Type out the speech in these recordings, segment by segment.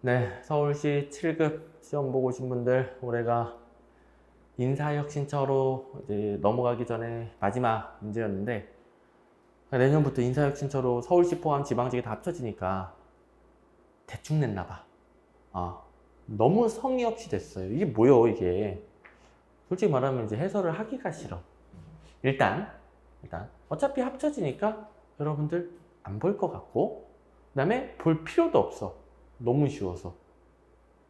네, 서울시 7급 시험 보고 오신 분들 올해가 인사혁신처로 이제 넘어가기 전에 마지막 문제였는데 내년부터 인사혁신처로 서울시 포함 지방직이 다 합쳐지니까 대충 냈나 봐. 너무 성의 없이 됐어요. 이게 뭐요 이게. 솔직히 말하면 이제 해설을 하기가 싫어. 일단 어차피 합쳐지니까 여러분들 안 볼 것 같고 그다음에 볼 필요도 없어. 너무 쉬워서.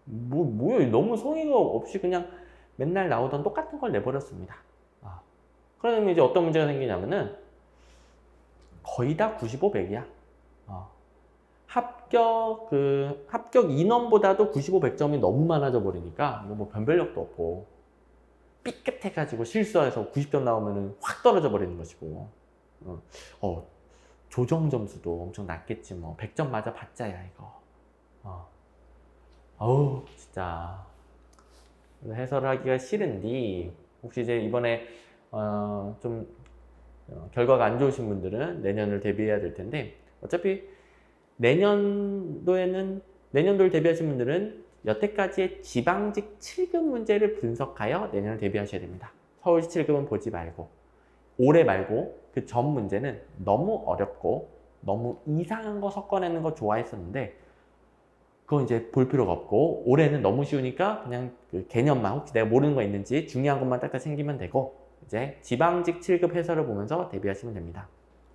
뭐야 너무 성의가 없이 그냥 맨날 나오던 똑같은 걸 내버렸습니다. 그러면 이제 어떤 문제가 생기냐면은 거의 다 95, 100이야. 합격 인원보다도 95, 100점이 너무 많아져 버리니까 뭐 변별력도 없고 삐끗해가지고 실수해서 90점 나오면은 확 떨어져 버리는 것이고 조정 점수도 엄청 낮겠지 뭐 100점 맞아 봤자야 이거. 어우 진짜 해설을 하기가 싫은데 혹시 이제 이번에 좀 결과가 안 좋으신 분들은 내년을 대비해야 될 텐데 어차피 내년도를 대비하신 분들은 여태까지의 지방직 7급 문제를 분석하여 내년을 대비하셔야 됩니다. 서울시 7급은 보지 말고 올해 말고 그 전 문제는 너무 어렵고 너무 이상한 거 섞어내는 거 좋아했었는데 그건 이제 볼 필요가 없고 올해는 너무 쉬우니까 그냥 그 개념만 혹시 내가 모르는 거 있는지 중요한 것만 딱딱 챙기면 되고 이제 지방직 7급 해설을 보면서 대비하시면 됩니다.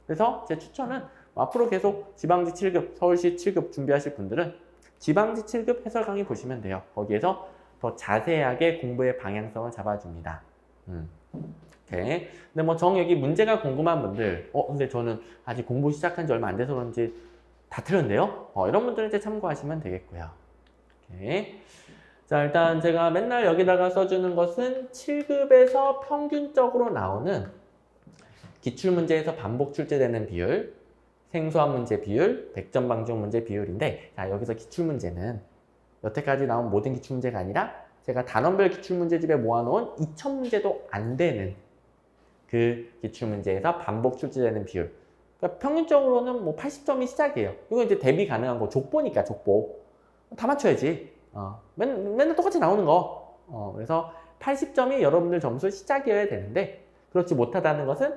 그래서 제 추천은 앞으로 계속 지방직 7급, 서울시 7급 준비하실 분들은 지방직 7급 해설 강의 보시면 돼요. 거기에서 더 자세하게 공부의 방향성을 잡아줍니다. 오케이. 근데 뭐 여기 문제가 궁금한 분들, 근데 저는 아직 공부 시작한 지 얼마 안 돼서 그런지 다 틀렸는데요? 이런 분들은 이제 참고하시면 되겠고요. 오케이. 자, 일단 제가 맨날 여기다가 써주는 것은 7급에서 평균적으로 나오는 기출문제에서 반복 출제되는 비율, 생소한 문제 비율, 100점 방지용 문제 비율인데 자, 여기서 기출문제는 여태까지 나온 모든 기출문제가 아니라 제가 단원별 기출문제집에 모아놓은 2000문제도 안 되는 그 기출문제에서 반복 출제되는 비율. 그러니까 평균적으로는 뭐 80점이 시작이에요. 이거 이제 대비 가능한 거 족보니까 족보. 다 맞춰야지. 맨날 똑같이 나오는 거. 그래서 80점이 여러분들 점수 시작이어야 되는데 그렇지 못하다는 것은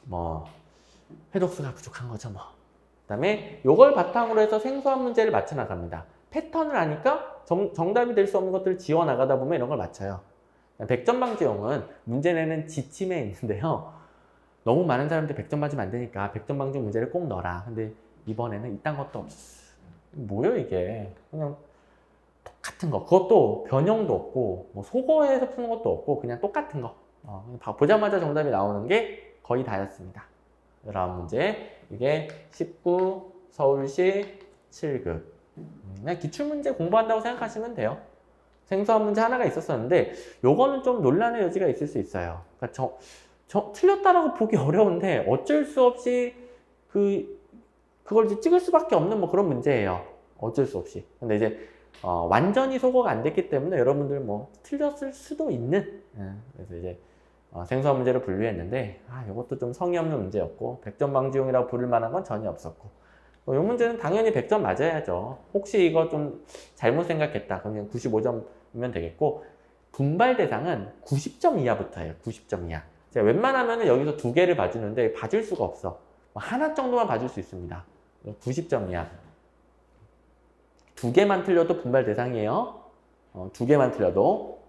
뭐 회독수가 부족한 거죠 뭐. 그 다음에 이걸 바탕으로 해서 생소한 문제를 맞춰 나갑니다. 패턴을 아니까 정답이 될 수 없는 것들을 지워 나가다 보면 이런 걸 맞춰요. 100점 방지용은 문제 내는 지침에 있는데요. 너무 많은 사람들이 100점 맞으면 안 되니까 100점 방지용 문제를 꼭 넣어라. 근데 이번에는 이딴 것도 없어. 뭐예요 이게. 그냥 똑같은 거. 그것도 변형도 없고 뭐 속어해서 푸는 것도 없고 그냥 똑같은 거. 보자마자 정답이 나오는 게 거의 다였습니다. 여러분 문제. 이게 19 서울시 7급. 그냥 기출문제 공부한다고 생각하시면 돼요. 생소한 문제 하나가 있었었는데 요거는 좀 논란의 여지가 있을 수 있어요. 그러니까 틀렸다라고 보기 어려운데 어쩔 수 없이 그걸 이제 찍을 수밖에 없는 뭐 그런 문제예요. 어쩔 수 없이. 근데 이제 완전히 소거가 안 됐기 때문에 여러분들 뭐 틀렸을 수도 있는 그래서 이제 생소한 문제를 분류했는데 이것도 좀 성의 없는 문제였고 100점 방지용이라고 부를 만한 건 전혀 없었고 이 문제는 당연히 100점 맞아야죠. 혹시 이거 좀 잘못 생각했다 그러면 95점이면 되겠고 분발 대상은 90점 이하부터예요. 90점 이하. 제가 웬만하면 여기서 두 개를 봐주는데 봐줄 수가 없어. 하나 정도만 봐줄 수 있습니다. 90점 이하. 두 개만 틀려도 분발 대상이에요. 두 개만 틀려도.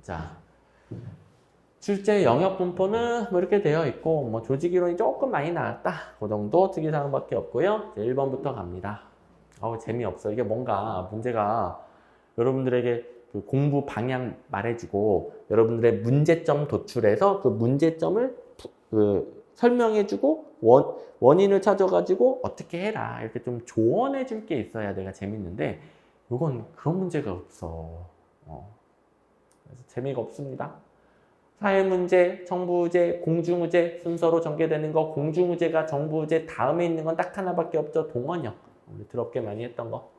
자, 실제 영역 분포는 뭐 이렇게 되어 있고 뭐 조직 이론이 조금 많이 나왔다. 그 정도 특이사항밖에 없고요. 이제 1번부터 갑니다. 재미없어. 이게 뭔가 문제가 여러분들에게 그 공부 방향 말해주고 여러분들의 문제점 도출해서 그 문제점을 설명해주고 원인을 찾아가지고 어떻게 해라 이렇게 좀 조언해줄 게 있어야 내가 재밌는데 이건 그런 문제가 없어. 그래서 재미가 없습니다. 사회문제, 정부문제, 공주문제 순서로 전개되는 거 공주문제가 정부문제 다음에 있는 건 딱 하나밖에 없죠. 동원형. 더럽게 많이 했던 거.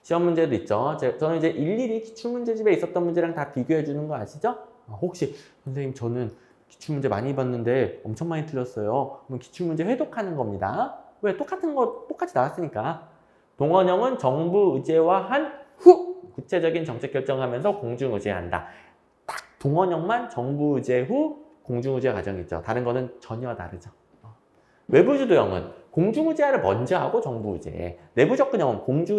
시험 문제도 있죠. 저는 이제 일일이 기출문제집에 있었던 문제랑 다 비교해 주는 거 아시죠? 혹시 선생님 저는 기출문제 많이 봤는데 엄청 많이 틀렸어요. 그럼 기출문제 회독하는 겁니다. 왜? 똑같은 거 똑같이 나왔으니까. 동원형은 정부 의제화한 후 구체적인 정책 결정하면서 공중 의제한다. 딱 동원형만 정부 의제 후 공중 의제 과정이 있죠. 다른 거는 전혀 다르죠. 외부 주도형은 공중 의제화를 먼저 하고 정부 의제. 내부 접근형은 공중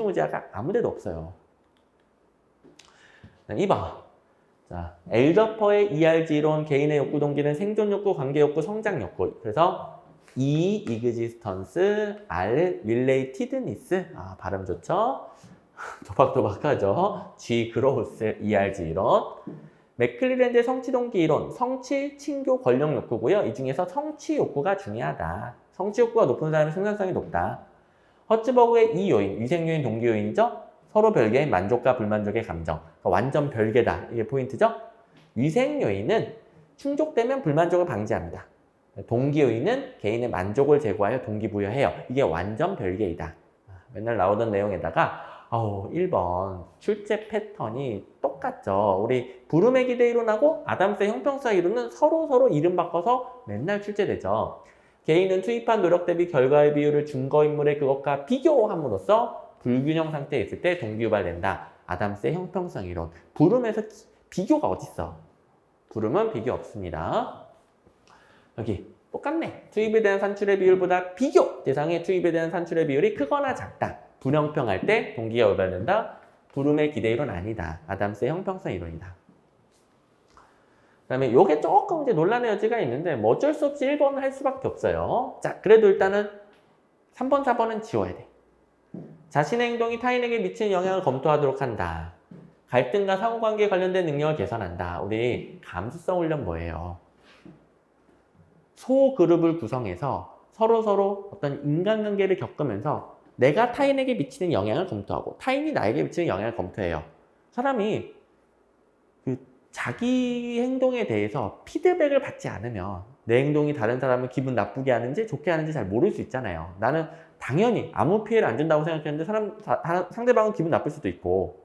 의제화가 아무데도 없어요. 2번. 자, 엘더퍼의 ERG 이론, 개인의 욕구 동기는 생존 욕구, 관계 욕구, 성장 욕구. 그래서 E, existence, R, relatedness. 아, 발음 좋죠? 도박도박하죠? G, growth, ERG 이론. 맥클리랜드의 성취 동기 이론, 성취, 친교, 권력 욕구고요. 이 중에서 성취 욕구가 중요하다. 성취 욕구가 높은 사람의 생산성이 높다. 허츠버그의 이 요인, 위생 요인, 동기 요인이죠? 서로 별개의 만족과 불만족의 감정. 그러니까 완전 별개다. 이게 포인트죠? 위생 요인은 충족되면 불만족을 방지합니다. 동기 요인은 개인의 만족을 제고하여 동기부여해요. 이게 완전 별개이다. 맨날 나오던 내용에다가 1번 출제 패턴이 똑같죠. 우리 부름의 기대 이론하고 아담스의 형평성 이론은 서로 이름 바꿔서 맨날 출제되죠. 개인은 투입한 노력 대비 결과의 비율을 증거인물의 그것과 비교함으로써 불균형 상태에 있을 때 동기 유발된다. 아담스의 형평성 이론. 부름에서 비교가 어딨어? 부름은 비교 없습니다. 여기 똑같네. 투입에 대한 산출의 비율보다 비교 대상의 투입에 대한 산출의 비율이 크거나 작다. 불형평할 때 동기가 유발된다. 부름의 기대 이론 아니다. 아담스의 형평성 이론이다. 그 다음에 요게 조금 이제 논란의 여지가 있는데 뭐 어쩔 수 없이 1번을 할 수밖에 없어요. 자, 그래도 일단은 3번, 4번은 지워야 돼. 자신의 행동이 타인에게 미치는 영향을 검토하도록 한다. 갈등과 상호관계에 관련된 능력을 개선한다. 우리 감수성 훈련 뭐예요? 소그룹을 구성해서 서로 어떤 인간관계를 겪으면서 내가 타인에게 미치는 영향을 검토하고 타인이 나에게 미치는 영향을 검토해요. 사람이 자기 행동에 대해서 피드백을 받지 않으면 내 행동이 다른 사람을 기분 나쁘게 하는지 좋게 하는지 잘 모를 수 있잖아요. 나는 당연히 아무 피해를 안 준다고 생각했는데 상대방은 기분 나쁠 수도 있고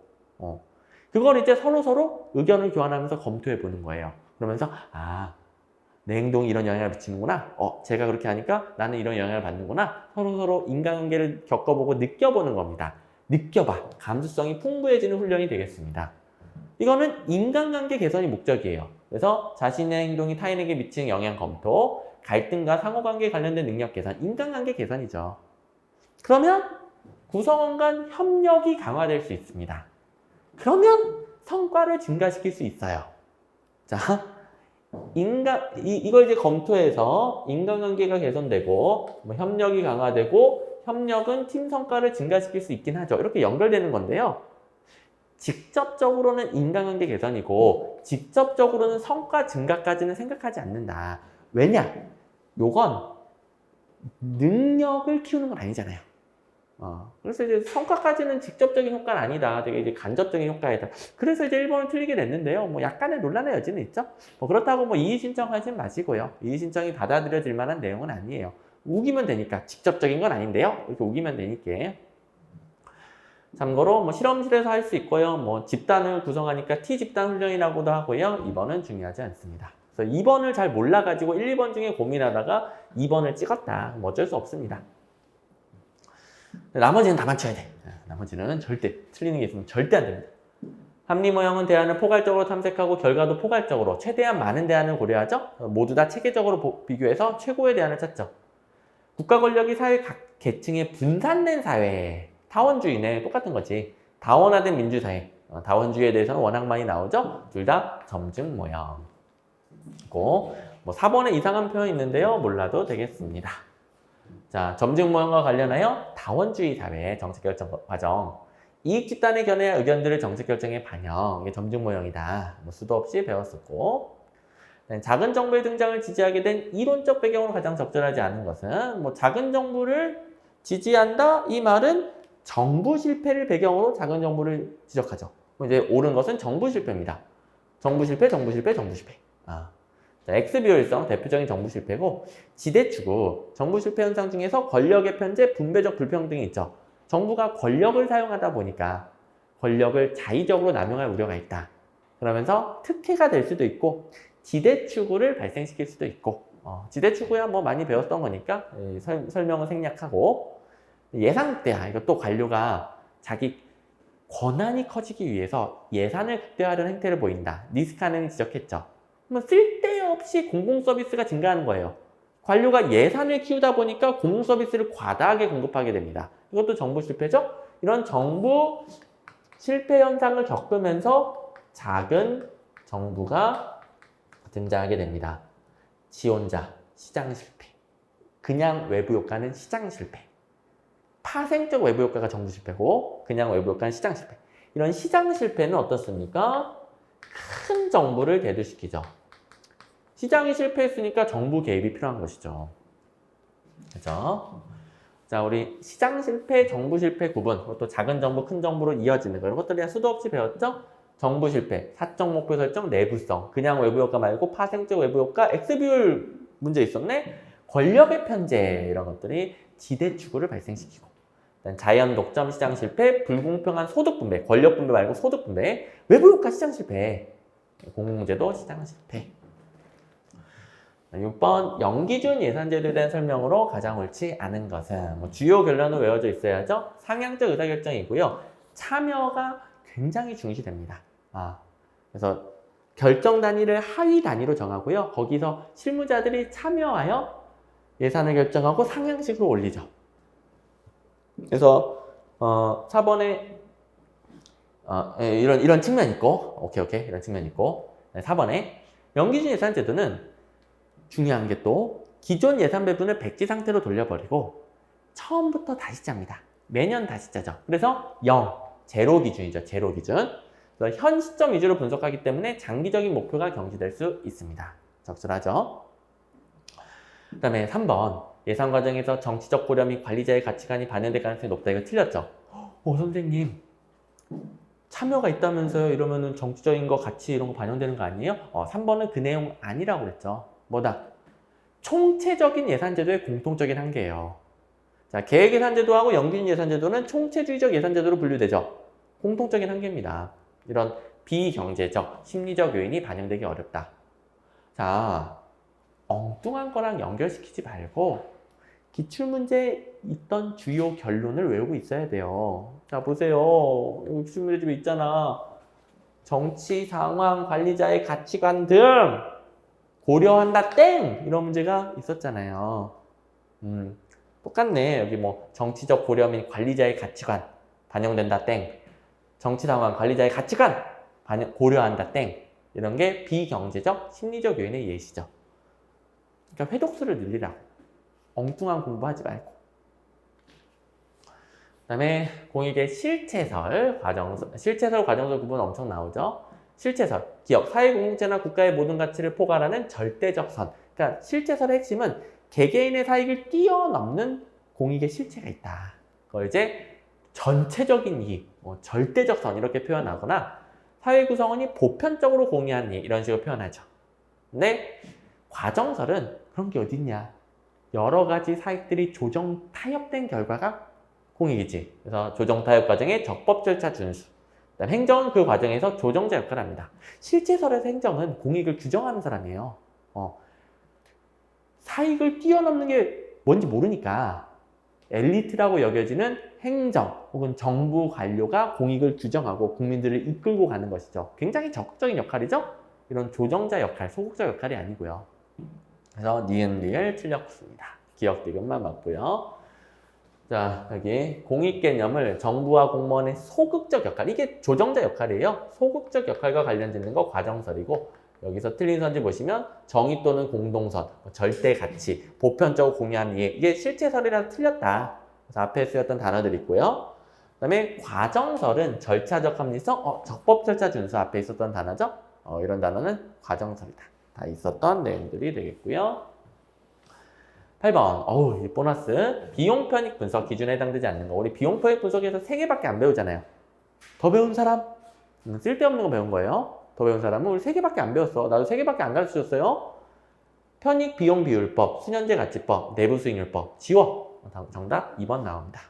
그걸 이제 서로 의견을 교환하면서 검토해 보는 거예요. 그러면서 내 행동이 이런 영향을 미치는구나. 제가 그렇게 하니까 나는 이런 영향을 받는구나. 서로 인간관계를 겪어보고 느껴보는 겁니다. 느껴봐. 감수성이 풍부해지는 훈련이 되겠습니다. 이거는 인간관계 개선이 목적이에요. 그래서 자신의 행동이 타인에게 미치는 영향 검토, 갈등과 상호관계에 관련된 능력 개선, 인간관계 개선이죠. 그러면 구성원 간 협력이 강화될 수 있습니다. 그러면 성과를 증가시킬 수 있어요. 자, 이걸 이제 검토해서 인간관계가 개선되고 협력이 강화되고 협력은 팀 성과를 증가시킬 수 있긴 하죠. 이렇게 연결되는 건데요. 직접적으로는 인간관계 개선이고 직접적으로는 성과 증가까지는 생각하지 않는다. 왜냐? 요건 능력을 키우는 건 아니잖아요. 그래서 이제 성과까지는 직접적인 효과는 아니다. 되게 이제 간접적인 효과이다. 그래서 이제 1번을 틀리게 됐는데요. 뭐 약간의 논란의 여지는 있죠. 그렇다고 이의 신청하진 마시고요. 이의 신청이 받아들여질 만한 내용은 아니에요. 우기면 되니까. 직접적인 건 아닌데요. 이렇게 우기면 되니까. 참고로 실험실에서 할 수 있고요. 집단을 구성하니까 T집단 훈련이라고도 하고요. 2번은 중요하지 않습니다. 그래서 2번을 잘 몰라가지고 1, 2번 중에 고민하다가 2번을 찍었다. 어쩔 수 없습니다. 나머지는 다 맞춰야 돼. 나머지는 절대 틀리는 게 있으면 절대 안 됩니다. 합리 모형은 대안을 포괄적으로 탐색하고 결과도 포괄적으로 최대한 많은 대안을 고려하죠. 모두 다 체계적으로 비교해서 최고의 대안을 찾죠. 국가 권력이 사회 각 계층에 분산된 사회, 다원주의네. 똑같은 거지. 다원화된 민주사회. 다원주의에 대해서는 워낙 많이 나오죠. 둘 다 점증 모형. 그리고 4번에 이상한 표현이 있는데요. 몰라도 되겠습니다. 자, 점증 모형과 관련하여 다원주의 사회 정책 결정 과정. 이익 집단의 견해와 의견들을 정책 결정에 반영. 이게 점증 모형이다. 수도 없이 배웠었고. 작은 정부의 등장을 지지하게 된 이론적 배경으로 가장 적절하지 않은 것은 작은 정부를 지지한다. 이 말은 정부 실패를 배경으로 작은 정부를 지적하죠. 이제 옳은 것은 정부 실패입니다. 정부 실패. 자, X 비효율성 대표적인 정부 실패고 지대추구 정부 실패 현상 중에서 권력의 편제, 분배적 불평등이 있죠. 정부가 권력을 사용하다 보니까 권력을 자의적으로 남용할 우려가 있다. 그러면서 특혜가 될 수도 있고 지대추구를 발생시킬 수도 있고 지대추구야 많이 배웠던 거니까 설명은 생략하고 예산 극대화, 이거 또 관료가 자기 권한이 커지기 위해서 예산을 극대화하는 행태를 보인다. 니스카는 지적했죠. 그러면 쓸데없이 공공서비스가 증가하는 거예요. 관료가 예산을 키우다 보니까 공공서비스를 과다하게 공급하게 됩니다. 이것도 정부 실패죠? 이런 정부 실패 현상을 겪으면서 작은 정부가 등장하게 됩니다. 지원자, 시장 실패. 그냥 외부 효과는 시장 실패. 파생적 외부 효과가 정부 실패고 그냥 외부 효과는 시장 실패. 이런 시장 실패는 어떻습니까? 큰 정부를 대두시키죠. 시장이 실패했으니까 정부 개입이 필요한 것이죠. 그죠? 자, 우리 시장 실패, 정부 실패 구분, 또 작은 정부, 큰 정부로 이어지는 거, 이런 것들 그냥 수도 없이 배웠죠? 정부 실패, 사적 목표 설정, 내부성, 그냥 외부 효과 말고 파생적 외부 효과, X비율 문제 있었네? 권력의 편제, 이런 것들이 지대 추구를 발생시키고, 자연 독점 시장 실패, 불공평한 소득 분배, 권력 분배 말고 소득 분배, 외부 효과 시장 실패, 공공제도 시장 실패. 6번 연기준 예산제도에 대한 설명으로 가장 옳지 않은 것은 주요 결론은 외워져 있어야죠. 상향적 의사결정이고요. 참여가 굉장히 중시됩니다. 그래서 결정 단위를 하위 단위로 정하고요. 거기서 실무자들이 참여하여 예산을 결정하고 상향식으로 올리죠. 그래서 4번에 이런 측면이 있고, 오케이 이런 측면이 있고, 4번에 연기준 예산제도는 중요한 게 또 기존 예산 배분을 백지 상태로 돌려버리고 처음부터 다시 짭니다. 매년 다시 짜죠. 그래서 0, 제로 기준이죠. 제로 기준. 그래서 현 시점 위주로 분석하기 때문에 장기적인 목표가 경시될 수 있습니다. 적절하죠? 그 다음에 3번 예산 과정에서 정치적 고려 및 관리자의 가치관이 반영될 가능성이 높다. 이거 틀렸죠? 선생님 참여가 있다면서요? 이러면은 정치적인 거 가치 이런 거 반영되는 거 아니에요? 3번은 그 내용 아니라고 그랬죠. 뭐다? 총체적인 예산제도의 공통적인 한계예요. 자, 계획예산제도하고 연기준 예산제도는 총체주의적 예산제도로 분류되죠. 공통적인 한계입니다. 이런 비경제적, 심리적 요인이 반영되기 어렵다. 자, 엉뚱한 거랑 연결시키지 말고 기출문제에 있던 주요 결론을 외우고 있어야 돼요. 자, 보세요. 여기 기출문제 집에 있잖아. 정치, 상황, 관리자의 가치관 등 고려한다 땡! 이런 문제가 있었잖아요. 똑같네. 여기 뭐 정치적 고려 및 관리자의 가치관 반영된다 땡. 정치 상황 관리자의 가치관 고려한다 땡. 이런 게 비경제적 심리적 요인의 예시죠. 그러니까 회독수를 늘리라고. 엉뚱한 공부하지 말고. 그 다음에 공익의 실체설 과정설 구분 엄청 나오죠. 실체설, 기업, 사회공동체나 국가의 모든 가치를 포괄하는 절대적 선. 그러니까 실체설의 핵심은 개개인의 사익을 뛰어넘는 공익의 실체가 있다. 그걸 이제 전체적인 이익, 절대적 선 이렇게 표현하거나 사회 구성원이 보편적으로 공유한 이익 이런 식으로 표현하죠. 근데 과정설은 그런 게 어딨냐. 여러 가지 사익들이 조정 타협된 결과가 공익이지. 그래서 조정 타협 과정의 적법 절차 준수. 행정은 그 과정에서 조정자 역할을 합니다. 실체설에서 행정은 공익을 규정하는 사람이에요. 사익을 뛰어넘는 게 뭔지 모르니까 엘리트라고 여겨지는 행정 혹은 정부 관료가 공익을 규정하고 국민들을 이끌고 가는 것이죠. 굉장히 적극적인 역할이죠. 이런 조정자 역할, 소극적 역할이 아니고요. 그래서 니은 리을 틀렸습니다. 기억 디귿만 맞고요. 자, 여기 공익 개념을 정부와 공무원의 소극적 역할, 이게 조정자 역할이에요. 소극적 역할과 관련짓는 거 과정설이고, 여기서 틀린 선지 보시면 정의 또는 공동선, 절대 가치, 보편적으로 공유한 이해, 이게 실체설이라서 틀렸다. 그래서 앞에 쓰였던 단어들이 있고요. 그 다음에 과정설은 절차적 합리성, 적법 절차 준수 앞에 있었던 단어죠. 이런 단어는 과정설이다. 다 있었던 내용들이 되겠고요. 8번, 이 보너스. 비용 편익 분석 기준에 해당되지 않는 거. 우리 비용 편익 분석에서 3개밖에 안 배우잖아요. 더 배운 사람? 쓸데없는 거 배운 거예요. 더 배운 사람은 우리 3개밖에 안 배웠어. 나도 3개밖에 안 가르쳐줬어요. 편익 비용 비율법, 수년제 가치법, 내부 수익률법. 지워. 정답 2번 나옵니다.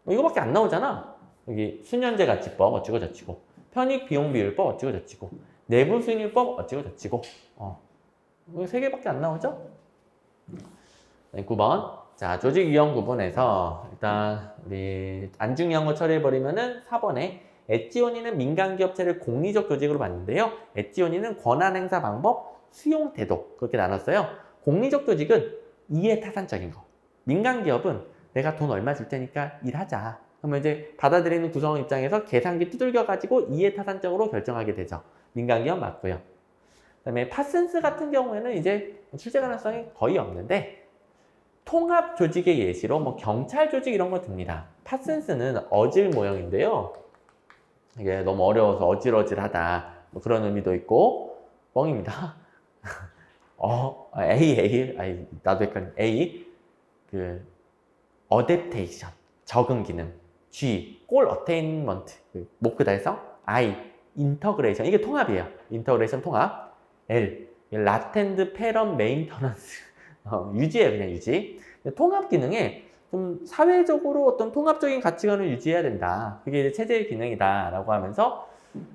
이거밖에 안 나오잖아. 여기 수년제 가치법 어찌고 저찌고, 편익 비용 비율법 어찌고 저찌고, 내부 수익률법 어찌고 저찌고. 이거 3개밖에 안 나오죠? 9번 자, 조직 유형 구분에서 일단 우리 안 중요한 거 처리해버리면은 4번에 엣지온이는 민간기업체를 공리적 조직으로 봤는데요. 엣지온이는 권한 행사 방법, 수용 태도 그렇게 나눴어요. 공리적 조직은 이해타산적인 거. 민간기업은 내가 돈 얼마 줄 테니까 일하자. 그러면 이제 받아들이는 구성원 입장에서 계산기 두들겨가지고 이해타산적으로 결정하게 되죠. 민간기업 맞고요. 그다음에 파슨스 같은 경우에는 이제 출제 가능성이 거의 없는데 통합 조직의 예시로 뭐 경찰 조직 이런 거 듭니다. 파슨스는 어질 모형인데요. 이게 너무 어려워서 어질어질하다 뭐 그런 의미도 있고 뻥입니다. A 나도 헷갈려. A 그 어댑테이션 적응 기능, G 골 어테인먼트 목표 달성, I 인터그레이션 이게 통합이에요. 인터그레이션 통합, L 라텐드 페럼 메인터넌스 유지예요. 그냥 유지. 통합 기능에 좀 사회적으로 어떤 통합적인 가치관을 유지해야 된다. 그게 이제 체제의 기능이다 라고 하면서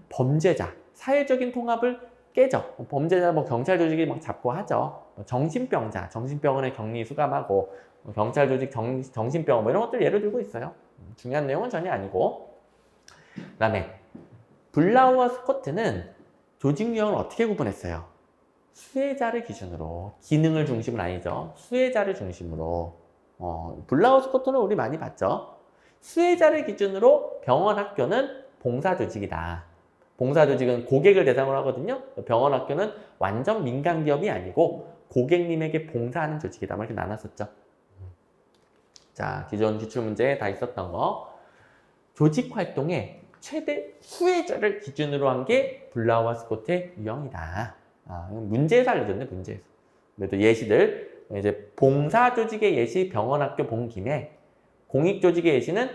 범죄자, 사회적인 통합을 깨죠. 범죄자 뭐 경찰 조직이 막 잡고 하죠. 정신병자, 정신병원에 격리 수감하고 경찰 조직 정신병원 뭐 이런 것들 예를 들고 있어요. 중요한 내용은 전혀 아니고. 그다음에 블라우와 스코트는 조직 유형을 어떻게 구분했어요? 수혜자를 기준으로, 기능을 중심은 아니죠. 수혜자를 중심으로. 블라우 스코트는 우리 많이 봤죠. 수혜자를 기준으로 병원 학교는 봉사조직이다. 봉사조직은 고객을 대상으로 하거든요. 병원 학교는 완전 민간기업이 아니고 고객님에게 봉사하는 조직이다. 이렇게 나눴었죠. 자, 기존 기출문제에 다 있었던 거. 조직 활동의 최대 수혜자를 기준으로 한 게 블라우와 스코트의 유형이다. 문제에서 알려줬네, 문제에서. 그래도 예시들. 이제 봉사조직의 예시 병원학교 본 김에 공익조직의 예시는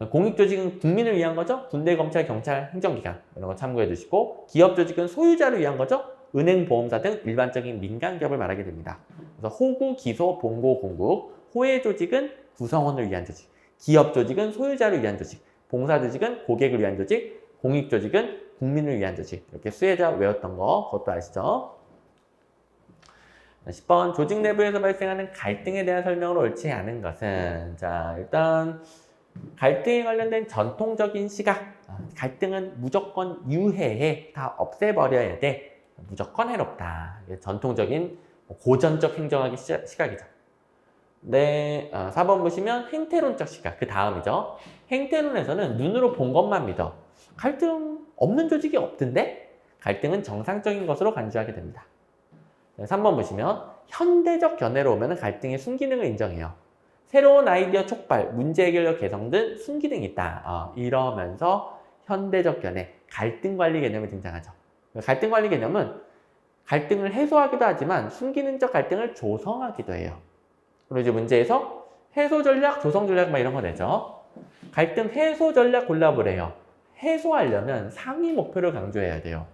공익조직은 국민을 위한 거죠. 군대, 검찰, 경찰, 행정기관 이런 거 참고해 두시고 기업조직은 소유자를 위한 거죠. 은행, 보험사 등 일반적인 민간기업을 말하게 됩니다. 그래서 호구, 기소, 봉고, 공국 호혜조직은 구성원을 위한 조직 기업조직은 소유자를 위한 조직 봉사조직은 고객을 위한 조직 공익조직은 국민을 위한 조직 이렇게 수혜자 외웠던 거 그것도 아시죠? 10번 조직 내부에서 발생하는 갈등에 대한 설명으로 옳지 않은 것은 자 일단 갈등에 관련된 전통적인 시각 갈등은 무조건 유해해 다 없애버려야 돼 무조건 해롭다 전통적인 고전적 행정학의 시각이죠. 네, 4번 보시면 행태론적 시각 그 다음이죠. 행태론에서는 눈으로 본 것만 믿어 갈등 없는 조직이 없던데 갈등은 정상적인 것으로 간주하게 됩니다. 3번 보시면 현대적 견해로 오면 갈등의 순기능을 인정해요. 새로운 아이디어 촉발, 문제 해결력 개성 등 순기능이 있다. 이러면서 현대적 견해, 갈등 관리 개념이 등장하죠. 갈등 관리 개념은 갈등을 해소하기도 하지만 순기능적 갈등을 조성하기도 해요. 그리고 이제 문제에서 해소 전략, 조성 전략 막 이런 거 내죠. 갈등 해소 전략 골라보래요. 해소하려면 상위 목표를 강조해야 돼요.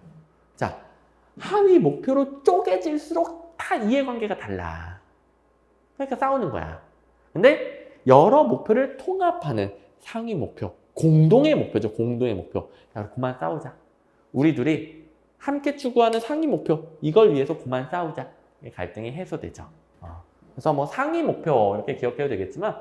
자, 하위 목표로 쪼개질수록 다 이해관계가 달라. 그러니까 싸우는 거야. 근데 여러 목표를 통합하는 상위 목표, 공동의 목표죠. 공동의 목표. 야, 그만 싸우자. 우리 둘이 함께 추구하는 상위 목표, 이걸 위해서 그만 싸우자. 갈등이 해소되죠. 그래서 뭐 상위 목표 이렇게 기억해도 되겠지만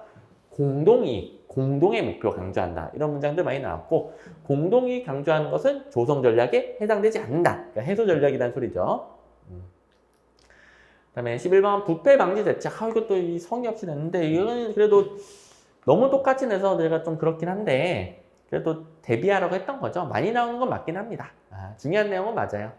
공동의 목표 강조한다. 이런 문장들 많이 나왔고 공동이 강조하는 것은 조성 전략에 해당되지 않는다. 그러니까 해소 전략이라는 소리죠. 그다음에 11번 부패 방지 대책. 이것도 이 성의 없이 냈는데 이거는 그래도 너무 똑같이 내서 내가 좀 그렇긴 한데 그래도 대비하라고 했던 거죠. 많이 나오는 건 맞긴 합니다. 중요한 내용은 맞아요.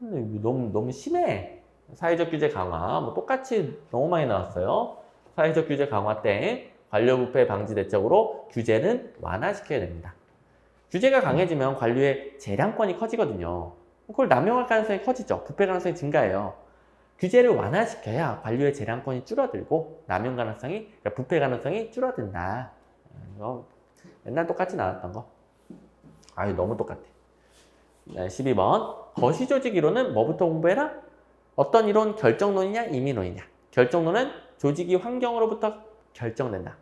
근데 너무 심해. 사회적 규제 강화 뭐 똑같이 너무 많이 나왔어요. 사회적 규제 강화 때 관료부패 방지 대책으로 규제는 완화시켜야 됩니다. 규제가 강해지면 관료의 재량권이 커지거든요. 그걸 남용할 가능성이 커지죠. 부패 가능성이 증가해요. 규제를 완화시켜야 관료의 재량권이 줄어들고 남용 가능성이, 그러니까 부패 가능성이 줄어든다. 맨날 똑같이 나왔던 거. 너무 똑같아. 12번 거시조직 이론은 뭐부터 공부해라? 어떤 이론? 결정론이냐 임의론이냐. 결정론은 조직이 환경으로부터 결정된다.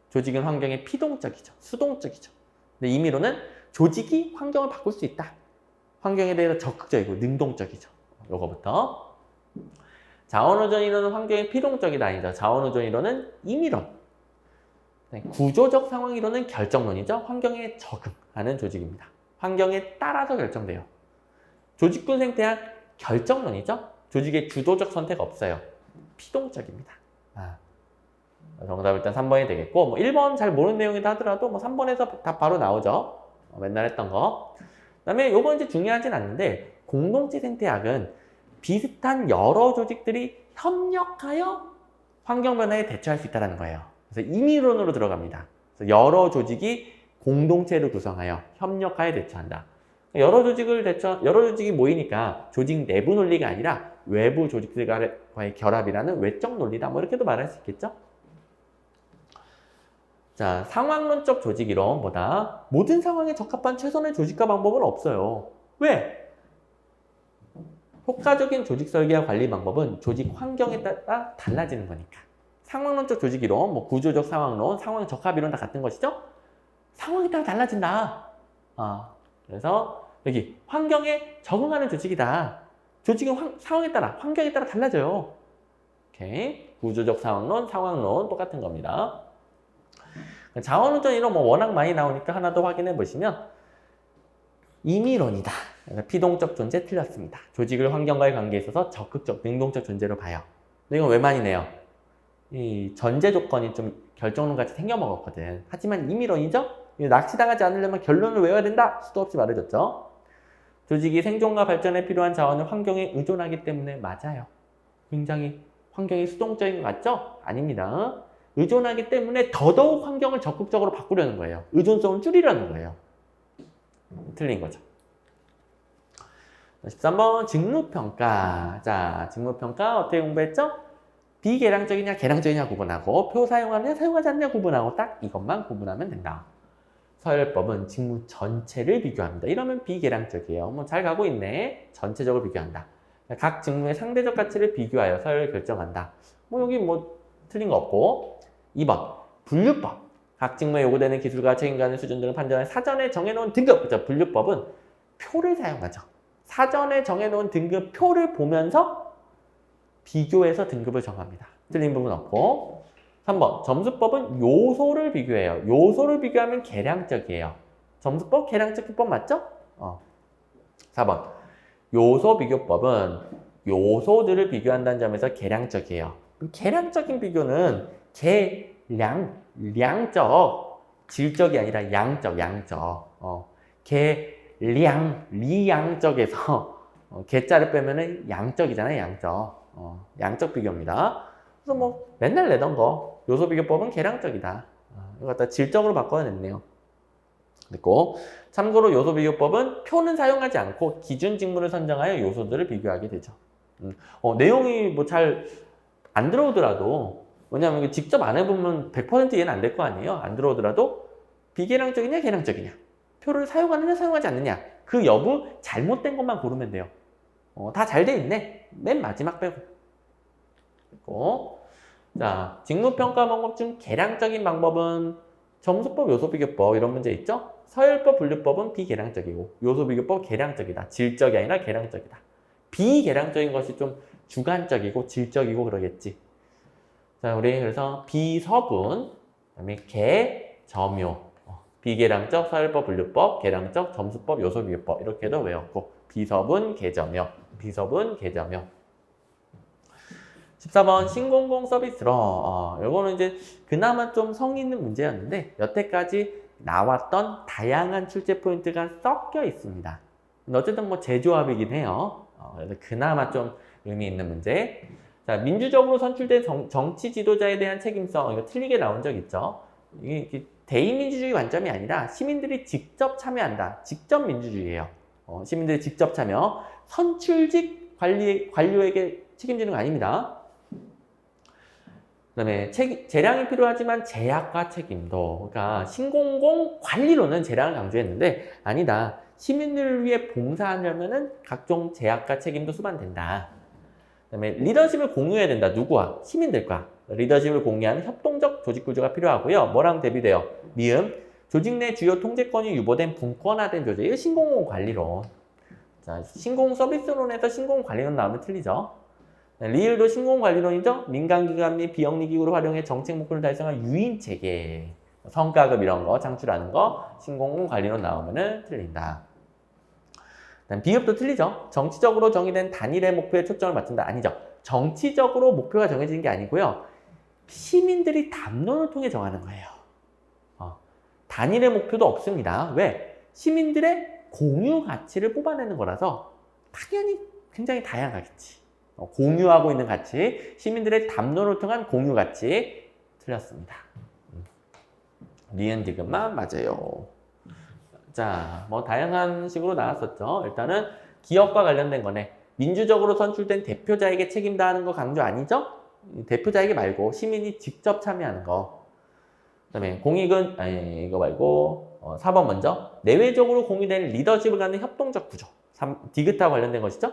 조직은 환경에 피동적이죠. 수동적이죠. 근데 임의론은 조직이 환경을 바꿀 수 있다. 환경에 대해서 적극적이고 능동적이죠. 요거부터. 자원우전 이론은 환경에 필동적이다 아니죠. 자원우전 이론은 임의론. 네, 구조적 상황 이론은 결정론이죠. 환경에 적응하는 조직입니다. 환경에 따라서 결정돼요. 조직군 생태학 결정론이죠. 조직의 주도적 선택 없어요. 피동적입니다. 정답 일단 3번이 되겠고, 뭐 1번 잘 모르는 내용이다 하더라도 뭐 3번에서 답 바로 나오죠. 맨날 했던 거. 그 다음에 요건 이제 중요하진 않는데, 공동체 생태학은 비슷한 여러 조직들이 협력하여 환경 변화에 대처할 수 있다는 거예요. 그래서 임의론으로 들어갑니다. 그래서 여러 조직이 공동체를 구성하여 협력하여 대처한다. 여러 조직이 모이니까 조직 내부 논리가 아니라 외부 조직들과의 결합이라는 외적 논리다. 뭐 이렇게도 말할 수 있겠죠? 자, 상황론적 조직 이론보다 모든 상황에 적합한 최선의 조직과 방법은 없어요. 왜? 효과적인 조직 설계와 관리 방법은 조직 환경에 따라 달라지는 거니까. 상황론적 조직 이론, 뭐 구조적 상황론, 상황 적합 이론 다 같은 것이죠? 상황에 따라 달라진다. 그래서 여기 환경에 적응하는 조직이다. 조직은 상황에 따라, 환경에 따라 달라져요. 오케이. 구조적 상황론, 상황론 똑같은 겁니다. 자원우전 이론 뭐 워낙 많이 나오니까 하나 더 확인해 보시면 임의론이다. 피동적 존재 틀렸습니다. 조직을 환경과의 관계에 있어서 적극적, 능동적 존재로 봐요. 근데 이건 왜 많이 내요? 이 전제 조건이 좀 결정론 같이 생겨먹었거든. 하지만 임의론이죠? 낚시당하지 않으려면 결론을 외워야 된다. 수도 없이 말해줬죠. 조직이 생존과 발전에 필요한 자원을 환경에 의존하기 때문에 맞아요. 굉장히 환경이 수동적인 것 같죠? 아닙니다. 의존하기 때문에 더더욱 환경을 적극적으로 바꾸려는 거예요. 의존성을 줄이려는 거예요. 틀린 거죠. 13번 직무평가. 자, 직무평가 어떻게 공부했죠? 비계량적이냐 계량적이냐 구분하고 표 사용하느냐 사용하지 않느냐 구분하고 딱 이것만 구분하면 된다. 서열법은 직무 전체를 비교합니다. 이러면 비계량적이에요. 뭐 잘 가고 있네. 전체적으로 비교한다. 각 직무의 상대적 가치를 비교하여 서열을 결정한다. 뭐 여기 뭐 틀린 거 없고. 2번 분류법. 각 직무에 요구되는 기술과 책임가는 수준 등을 판단해 사전에 정해놓은 등급. 그렇죠? 분류법은 표를 사용하죠. 사전에 정해놓은 등급표를 보면서 비교해서 등급을 정합니다. 틀린 부분 없고. 3번 점수법은 요소를 비교해요. 요소를 비교하면 계량적이에요. 점수법, 계량적 기법 맞죠? 4번 요소 비교법은 요소들을 비교한다는 점에서 계량적이에요. 계량적인 비교는 량적, 질적이 아니라 양적. 리양적에서 개자를 빼면은 양적이잖아요, 양적. 양적 비교입니다. 그래서 뭐 맨날 내던 거 요소 비교법은 계량적이다. 이거 갖다 질적으로 바꿔냈네요. 됐고, 참고로 요소 비교법은 표는 사용하지 않고 기준 직무를 선정하여 요소들을 비교하게 되죠. 내용이 뭐 잘 안 들어오더라도, 왜냐하면 직접 안 해보면 100% 이해는 안 될 거 아니에요. 안 들어오더라도 비계량적이냐 계량적이냐, 표를 사용하느냐 사용하지 않느냐, 그 여부 잘못된 것만 고르면 돼요. 다 잘 돼 있네. 맨 마지막 빼고. 됐고, 자, 직무평가 방법 중 계량적인 방법은 점수법, 요소비교법 이런 문제 있죠? 서열법, 분류법은 비계량적이고 요소비교법 계량적이다. 질적이 아니라 계량적이다. 비계량적인 것이 좀 주관적이고 질적이고 그러겠지. 자, 우리 그래서 비서분, 그다음에 계점요, 비계량적, 서열법, 분류법, 계량적, 점수법, 요소비교법 이렇게도 외웠고 비서분, 계점요, 비서분, 계점요. 14번 신공공 서비스로. 요거는 이제 그나마 좀 성의 있는 문제였는데 여태까지 나왔던 다양한 출제 포인트가 섞여 있습니다. 어쨌든 뭐 재조합이긴 해요. 그래서 그나마 좀 의미 있는 문제. 자, 민주적으로 선출된 정치 지도자에 대한 책임성. 이거 틀리게 나온 적 있죠. 이게 대의민주주의 관점이 아니라 시민들이 직접 참여한다. 직접 민주주의예요. 시민들이 직접 참여. 선출직 관료에게 책임지는 거 아닙니다. 그 다음에 재량이 필요하지만 제약과 책임도. 그러니까 신공공 관리로는 재량을 강조했는데 아니다. 시민들을 위해 봉사하려면은 각종 제약과 책임도 수반된다. 그 다음에 리더십을 공유해야 된다. 누구와? 시민들과. 리더십을 공유하는 협동적 조직 구조가 필요하고요. 뭐랑 대비돼요? 미음. 조직 내 주요 통제권이 유보된 분권화된 조직. 이거 신공공 관리론. 자, 신공 서비스론에서 신공 관리론 나오면 틀리죠. 리을도 신공관리론이죠. 민간기관 및 비영리기구를 활용해 정책 목표를 달성한 유인체계, 성과급 이런 거 창출하는 거 신공관리론 나오면은 틀린다. 비읍도 틀리죠. 정치적으로 정의된 단일의 목표에 초점을 맞춘다. 아니죠. 정치적으로 목표가 정해지는 게 아니고요. 시민들이 담론을 통해 정하는 거예요. 단일의 목표도 없습니다. 왜? 시민들의 공유 가치를 뽑아내는 거라서 당연히 굉장히 다양하겠지. 공유하고 있는 가치, 시민들의 담론을 통한 공유 가치 틀렸습니다. 니은 디귿만 맞아요. 자, 뭐 다양한 식으로 나왔었죠. 일단은 기업과 관련된 거네. 민주적으로 선출된 대표자에게 책임 다하는 거 강조 아니죠? 대표자에게 말고 시민이 직접 참여하는 거. 그다음에 공익은 아니 이거 말고 4번 먼저 내외적으로 공유된 리더십을 갖는 협동적 구조. 디귿과 관련된 것이죠.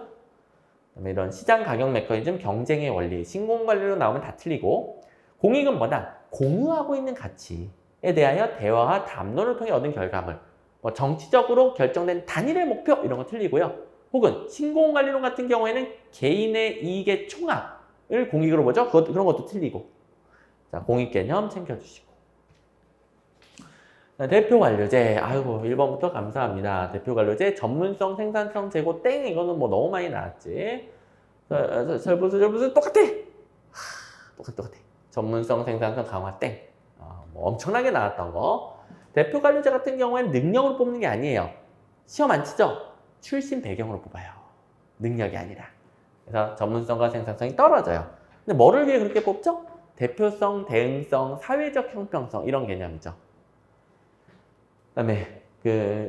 그다음에 이런 시장 가격 메커니즘, 경쟁의 원리, 신공관리로 나오면 다 틀리고 공익은 뭐다? 공유하고 있는 가치에 대하여 대화와 담론을 통해 얻은 결과물. 뭐 정치적으로 결정된 단일의 목표 이런 거 틀리고요. 혹은 신공관리론 같은 경우에는 개인의 이익의 총합을 공익으로 보죠. 그런 것도 틀리고. 자, 공익 개념 챙겨주시고. 대표 관료제, 아이고 1번부터 감사합니다. 대표 관료제, 전문성, 생산성, 재고, 땡 이거는 뭐 너무 많이 나왔지. 절부수 똑같아. 똑같아. 전문성, 생산성, 강화, 땡. 뭐 엄청나게 나왔던 거. 대표 관료제 같은 경우에는 능력으로 뽑는 게 아니에요. 시험 안 치죠? 출신 배경으로 뽑아요. 능력이 아니라. 그래서 전문성과 생산성이 떨어져요. 근데 뭐를 위해 그렇게 뽑죠? 대표성, 대응성, 사회적 형평성 이런 개념이죠. 그다음에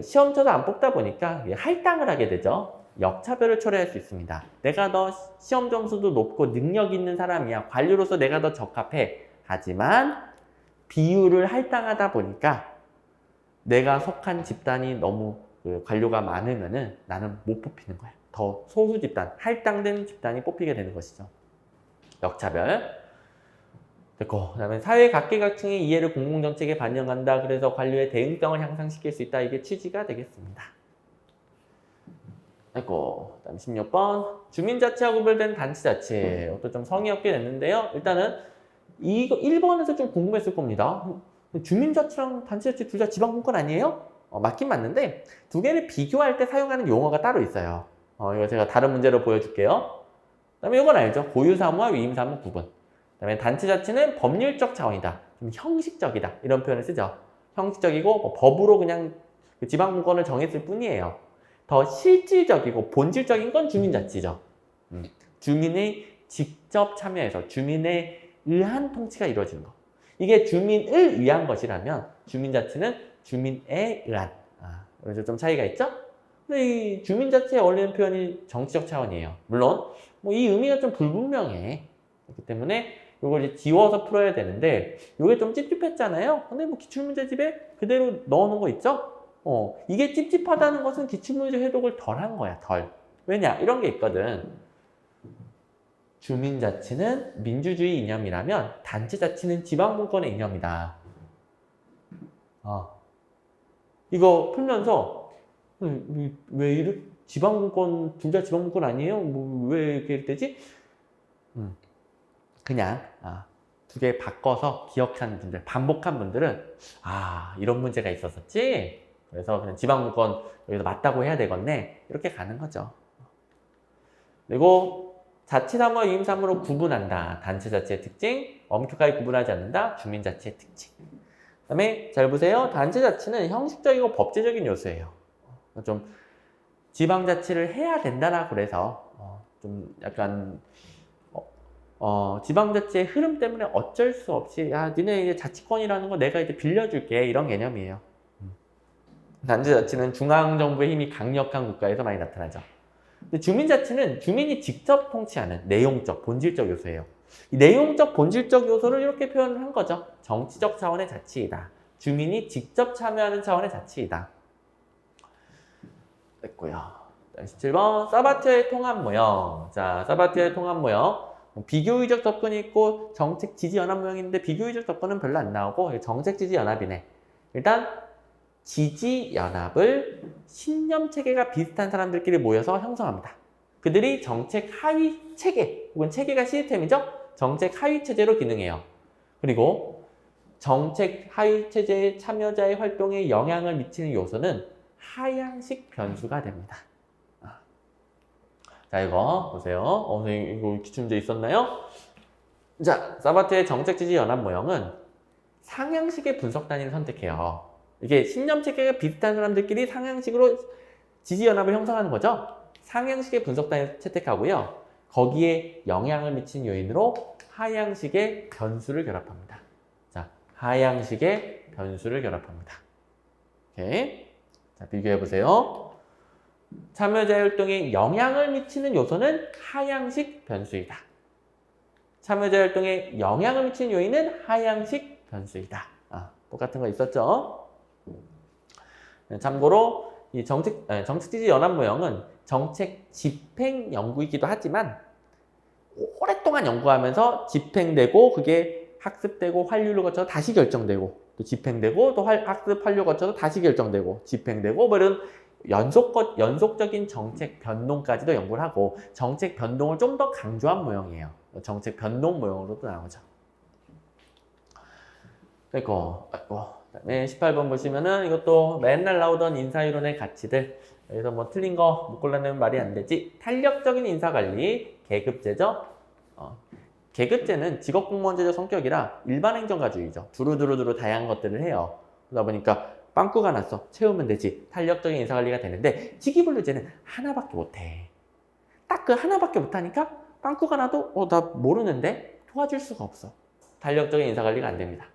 시험 쳐서 안 뽑다 보니까 할당을 하게 되죠. 역차별을 초래할 수 있습니다. 내가 더 시험 점수도 높고 능력 있는 사람이야. 관료로서 내가 더 적합해. 하지만 비율을 할당하다 보니까 내가 속한 집단이 너무 관료가 많으면은 나는 못 뽑히는 거야. 더 소수 집단, 할당된 집단이 뽑히게 되는 것이죠. 역차별. 됐고, 그다음에 사회 각계각층의 이해를 공공정책에 반영한다. 그래서 관료의 대응성을 향상시킬 수 있다. 이게 취지가 되겠습니다. 됐고, 그다음 16번 주민자치와 구별된 단체자치. 이것도 좀 성의 없게 냈는데요. 일단은 이거 1번에서 좀 궁금했을 겁니다. 주민자치랑 단체자치 둘 다 지방분권 아니에요? 맞긴 맞는데 두 개를 비교할 때 사용하는 용어가 따로 있어요. 이거 제가 다른 문제로 보여줄게요. 그다음에 이건 알죠? 고유사무와 위임사무 구분. 그다음에 단체자치는 법률적 차원이다. 좀 형식적이다. 이런 표현을 쓰죠. 형식적이고 뭐 법으로 그냥 지방분권을 정했을 뿐이에요. 더 실질적이고 본질적인 건 주민자치죠. 주민이 직접 참여해서 주민에 의한 통치가 이루어지는 거. 이게 주민을 위한 것이라면 주민자치는 주민에 의한. 그래서 좀 차이가 있죠? 근데 이 주민자치에 어울리는 표현이 정치적 차원이에요. 물론 뭐 이 의미가 좀 불분명해. 그렇기 때문에 이걸 이제 지워서 풀어야 되는데 이게 좀 찝찝했잖아요. 근데 뭐 기출문제집에 그대로 넣어놓은 거 있죠? 이게 찝찝하다는 것은 기출문제 해독을 덜 한 거야. 덜. 왜냐? 이런 게 있거든. 주민자치는 민주주의 이념이라면 단체자치는 지방분권의 이념이다. 이거 풀면서 왜 이렇게 지방분권 둘 다 지방분권 아니에요? 뭐 왜 이렇게 되지? 그냥 두 개 바꿔서 기억하는 분들, 반복한 분들은 이런 문제가 있었었지? 그래서 그냥 지방분권 여기서 맞다고 해야 되겠네? 이렇게 가는 거죠. 그리고 자치사무와 위임사무로 구분한다. 단체자치의 특징, 엄격하게 구분하지 않는다. 주민자치의 특징. 그 다음에 잘 보세요. 단체자치는 형식적이고 법제적인 요소예요. 좀 지방자치를 해야 된다라고 그래서 좀 약간 지방자치의 흐름 때문에 어쩔 수 없이 니네 이제 자치권이라는 거 내가 이제 빌려줄게 이런 개념이에요. 단체자치는 중앙정부의 힘이 강력한 국가에서 많이 나타나죠. 근데 주민자치는 주민이 직접 통치하는 내용적, 본질적 요소예요. 이 내용적, 본질적 요소를 이렇게 표현을 한 거죠. 정치적 차원의 자치이다. 주민이 직접 참여하는 차원의 자치이다. 됐고요. 17번 사바티아의 통합 모형. 자, 사바티아의 통합 모형. 비교의적 접근이 있고 정책 지지 연합 모형이 있는데 비교의적 접근은 별로 안 나오고 정책 지지 연합이네. 일단 지지 연합을 신념 체계가 비슷한 사람들끼리 모여서 형성합니다. 그들이 정책 하위 체계, 혹은 체계가 시스템이죠. 정책 하위 체제로 기능해요. 그리고 정책 하위 체제의 참여자의 활동에 영향을 미치는 요소는 하향식 변수가 됩니다. 자, 이거 보세요. 선생님, 이거 기출문제 있었나요? 자, 사바트의 정책 지지 연합 모형은 상향식의 분석 단위를 선택해요. 이게 신념 체계가 비슷한 사람들끼리 상향식으로 지지 연합을 형성하는 거죠. 상향식의 분석 단위를 채택하고요. 거기에 영향을 미치는 요인으로 하향식의 변수를 결합합니다. 자, 하향식의 변수를 결합합니다. 오케이. 자, 비교해 보세요. 참여자 활동에 영향을 미치는 요소는 하향식 변수이다. 참여자 활동에 영향을 미치는 요인은 하향식 변수이다. 똑같은 거 있었죠? 참고로 이 정책지지 연합 모형은 정책 집행 연구이기도 하지만 오랫동안 연구하면서 집행되고 그게 학습되고 환류를 거쳐서 다시 결정되고 또 집행되고 또 학습 환류 거쳐서 다시 결정되고 집행되고 뭐 이런 연속적인 정책 변동까지도 연구를 하고 정책 변동을 좀 더 강조한 모형이에요. 정책 변동 모형으로도 나오죠. 그다음에 18번 보시면은 이것도 맨날 나오던 인사이론의 가치들. 여기서 뭐 틀린 거 못 골라내면 말이 안 되지. 탄력적인 인사관리, 계급제죠. 계급제는 직업공무원제적 성격이라 일반행정가주의죠. 두루두루 다양한 것들을 해요. 그러다 보니까 빵꾸가 났어. 채우면 되지. 탄력적인 인사관리가 되는데 직위분류제는 하나밖에 못해. 딱 그 하나밖에 못하니까 빵꾸가 나도 나 모르는데 도와줄 수가 없어. 탄력적인 인사관리가 안 됩니다.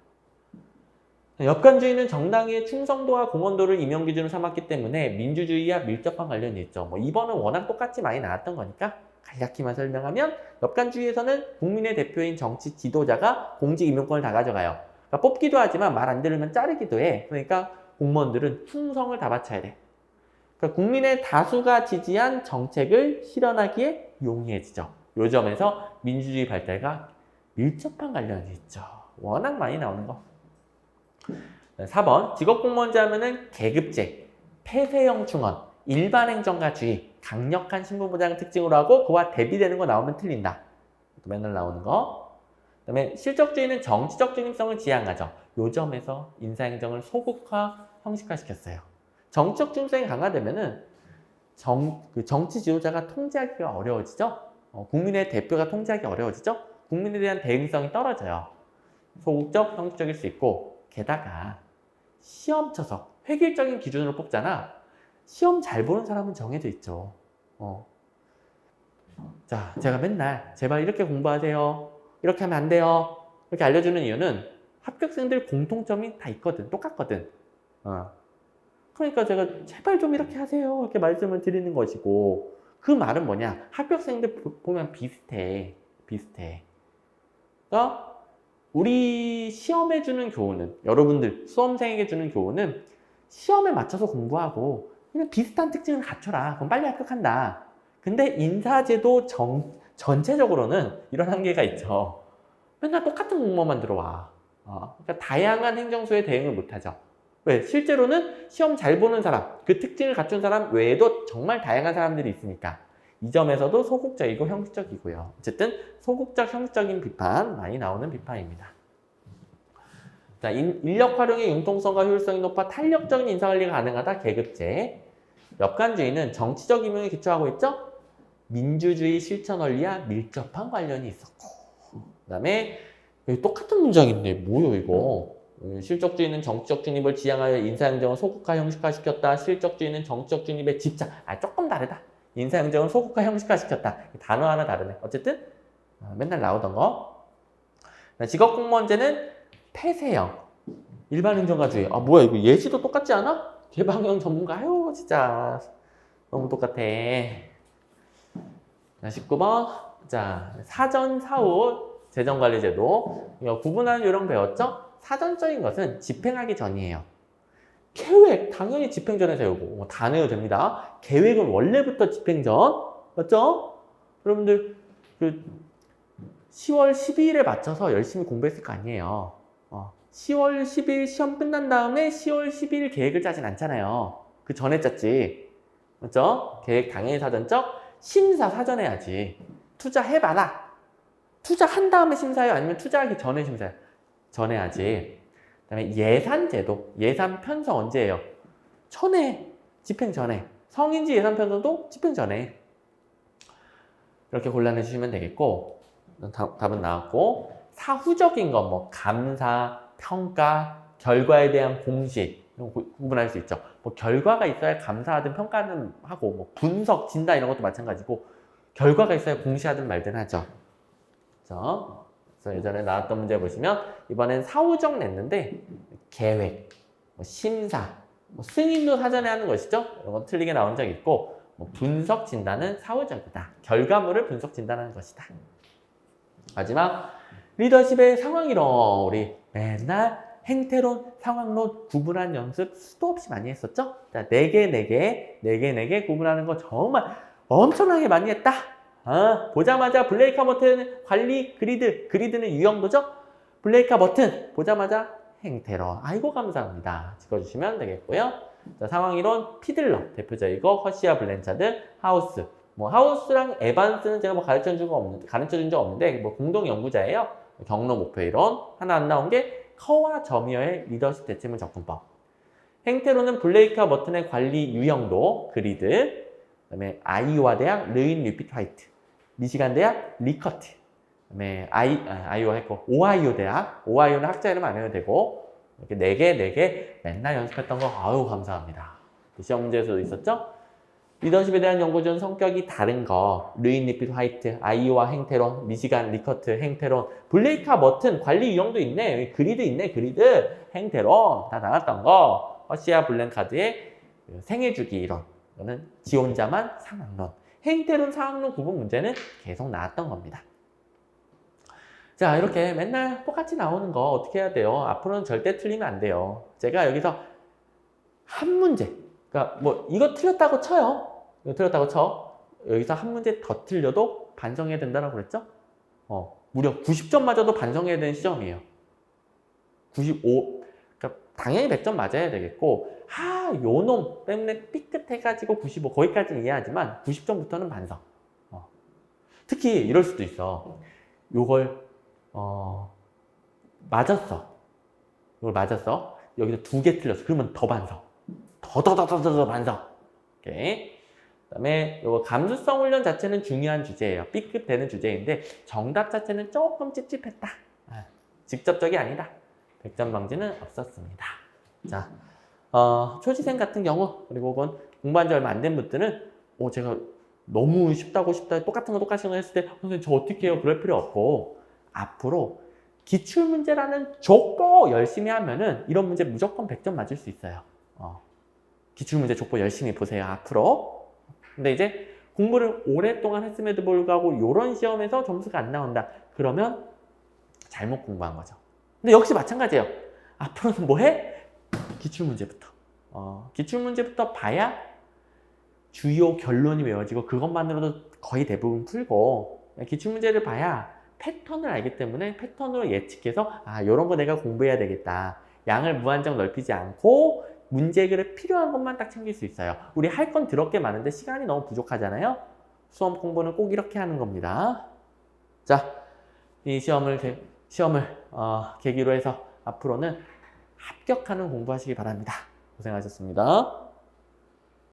역관주의는 정당의 충성도와 공헌도를 임용기준으로 삼았기 때문에 민주주의와 밀접한 관련이 있죠. 뭐 이번은 워낙 똑같이 많이 나왔던 거니까 간략히만 설명하면 역관주의에서는 국민의 대표인 정치 지도자가 공직 임용권을 다 가져가요. 그러니까 뽑기도 하지만 말 안 들으면 자르기도 해. 그러니까 공무원들은 충성을 다 바쳐야 돼. 그러니까 국민의 다수가 지지한 정책을 실현하기에 용이해지죠. 요 점에서 민주주의 발달과 밀접한 관련이 있죠. 워낙 많이 나오는 거. 4번 직업공무원제 하면은 계급제, 폐쇄형 충원, 일반행정가주의, 강력한 신분보장 특징으로 하고 그와 대비되는 거 나오면 틀린다. 맨날 나오는 거. 그 다음에 실적주의는 정치적 중립성을 지향하죠. 요 점에서 인사행정을 소극화, 형식화시켰어요. 정치적 중립성이 강화되면은 정치 지도자가 통제하기가 어려워지죠. 국민의 대표가 통제하기 어려워지죠. 국민에 대한 대응성이 떨어져요. 소극적, 형식적일 수 있고 게다가 시험 쳐서 획일적인 기준으로 뽑잖아. 시험 잘 보는 사람은 정해져 있죠. 자, 제가 맨날 제발 이렇게 공부하세요. 이렇게 하면 안 돼요. 이렇게 알려주는 이유는 합격생들 공통점이 다 있거든. 똑같거든. 그러니까 제가 제발 좀 이렇게 하세요. 이렇게 말씀을 드리는 것이고 그 말은 뭐냐. 합격생들 보면 비슷해. 그러니까 우리 시험에 주는 교훈은 여러분들 수험생에게 주는 교훈은 시험에 맞춰서 공부하고 그냥 비슷한 특징을 갖춰라. 그럼 빨리 합격한다. 근데 인사제도 전체적으로는 이런 한계가 있죠. 맨날 똑같은 공무원만 들어와. 그러니까 다양한 행정소에 대응을 못하죠. 왜? 실제로는 시험 잘 보는 사람, 그 특징을 갖춘 사람 외에도 정말 다양한 사람들이 있으니까 이 점에서도 소극적이고 형식적이고요. 어쨌든 소극적, 형식적인 비판, 많이 나오는 비판입니다. 자, 인력 활용의 융통성과 효율성이 높아 탄력적인 인사관리가 가능하다. 계급제. 역관주의는 정치적 임용에 기초하고 있죠. 민주주의 실천 원리와 밀접한 관련이 있었고 그 다음에 여기 똑같은 문장인데 뭐요 이거. 실적주의는 정치적 중립을 지향하여 인사행정을 소극화 형식화시켰다. 실적주의는 정치적 중립에 집착. 조금 다르다. 인사행정을 소극화 형식화시켰다. 단어 하나 다르네. 어쨌든 맨날 나오던 거. 직업공무원제는 폐쇄형. 일반행정가주의. 뭐야 이거 예시도 똑같지 않아? 개방형 전문가. 아유 진짜 너무 똑같아. 자, 19번. 자, 사전 사후 재정관리제도. 구분하는 요령 배웠죠? 사전적인 것은 집행하기 전이에요. 계획 당연히 집행 전에 세우고 다 내도 됩니다. 계획은 원래부터 집행 전. 맞죠? 여러분들 그 10월 12일에 맞춰서 열심히 공부했을 거 아니에요. 10월 10일 시험 끝난 다음에 10월 12일 계획을 짜진 않잖아요. 그 전에 짰지. 맞죠? 계획 당연히 사전적. 심사 사전에 해야지. 투자해봐라. 투자한 다음에 심사해요? 아니면 투자하기 전에 심사해요? 전에 하지. 그다음에 예산제도, 예산 편성 언제예요? 전에, 집행 전에. 성인지 예산 편성도 집행 전에. 이렇게 골라내 주시면 되겠고, 답은 나왔고, 사후적인 거, 뭐 감사, 평가, 결과에 대한 공시 이런 거 구분할 수 있죠. 뭐 결과가 있어야 감사하든 평가는 하고, 뭐 분석, 진단 이런 것도 마찬가지고, 결과가 있어야 공시하든 말든 하죠. 그래서 예전에 나왔던 문제 보시면 이번엔 사후적 냈는데 계획, 뭐 심사, 뭐 승인도 사전에 하는 것이죠. 이런 건 틀리게 나온 적 있고, 뭐 분석 진단은 사후적이다. 결과물을 분석 진단하는 것이다. 마지막 리더십의 상황이론. 우리 맨날 행태론, 상황론 구분한 연습 수도 없이 많이 했었죠? 자, 4개 구분하는 거 정말 엄청나게 많이 했다. 보자마자 블레이카 버튼 관리 그리드는 유형도죠? 블레이카 버튼 보자마자 행태론. 아이고 감사합니다. 찍어주시면 되겠고요. 자, 상황이론 피들러 대표적이고 허시와 블렌차드, 하우스. 뭐 하우스랑 에반스는 제가 뭐 가르쳐 준 적 없는데 뭐 공동 연구자예요. 경로 목표 이론. 하나 안 나온 게 커와 저미어의 리더십 대체문 접근법. 행태론은 블레이카 버튼의 관리 유형도 그리드. 그다음에 아이오와 대학 르인 리피트 화이트. 미시간 대학 리커트. 그다음에 아이오와 했고 오하이오 대학. 오하이오는 학자 이름 안 해도 되고 이렇게 4개 맨날 연습했던 거 아유 감사합니다. 시험 문제에서도 있었죠? 리더십에 대한 연구전 성격이 다른 거 르인 리피트 화이트, 아이오와 행태론, 미시간 리커트 행태론, 블레이카 버튼 관리 유형도 있네. 그리드 있네. 그리드 행태론 다 나왔던 거. 허시아 블랭카드의 생애주기 이론. 이거는 지원자만 상황론. 행태론 상황론 구분 문제는 계속 나왔던 겁니다. 자, 이렇게 맨날 똑같이 나오는 거 어떻게 해야 돼요? 앞으로는 절대 틀리면 안 돼요. 제가 여기서 한 문제, 그러니까 뭐 이거 틀렸다고 쳐요. 이거 틀렸다고 쳐. 여기서 한 문제 더 틀려도 반성해야 된다고 그랬죠? 무려 90점 맞아도 반성해야 되는 시험이에요. 95, 그러니까 당연히 100점 맞아야 되겠고, 요 놈 때문에 삐끗해가지고 95, 거기까지는 이해하지만 90점부터는 반성. 특히 이럴 수도 있어. 요걸 맞았어. 이걸 맞았어. 여기서 2개 틀렸어. 그러면 더 반성. 더 반성. 오케이. 그 다음에 요거 감수성 훈련 자체는 중요한 주제예요. B급 되는 주제인데 정답 자체는 조금 찝찝했다. 직접적이 아니다. 100점 방지는 없었습니다. 자, 초시생 같은 경우 그리고 혹은 공부한 지 얼마 안 된 분들은 제가 너무 쉽다 똑같은 거 똑같이 했을 때 선생님 저 어떻게 해요? 그럴 필요 없고 앞으로 기출문제라는 족보 열심히 하면은 이런 문제 무조건 100점 맞을 수 있어요. 기출문제 족보 열심히 보세요. 앞으로. 근데 이제 공부를 오랫동안 했음에도 불구하고 이런 시험에서 점수가 안 나온다. 그러면 잘못 공부한 거죠. 근데 역시 마찬가지예요. 앞으로는 뭐 해? 기출문제부터. 기출문제부터 봐야 주요 결론이 외워지고 그것만으로도 거의 대부분 풀고 기출문제를 봐야 패턴을 알기 때문에 패턴으로 예측해서 이런 거 내가 공부해야 되겠다. 양을 무한정 넓히지 않고 문제 해결에 필요한 것만 딱 챙길 수 있어요. 우리 할 건 더럽게 많은데 시간이 너무 부족하잖아요. 수험 공부는 꼭 이렇게 하는 겁니다. 자, 이 시험을 계기로 해서 앞으로는 합격하는 공부하시기 바랍니다. 고생하셨습니다.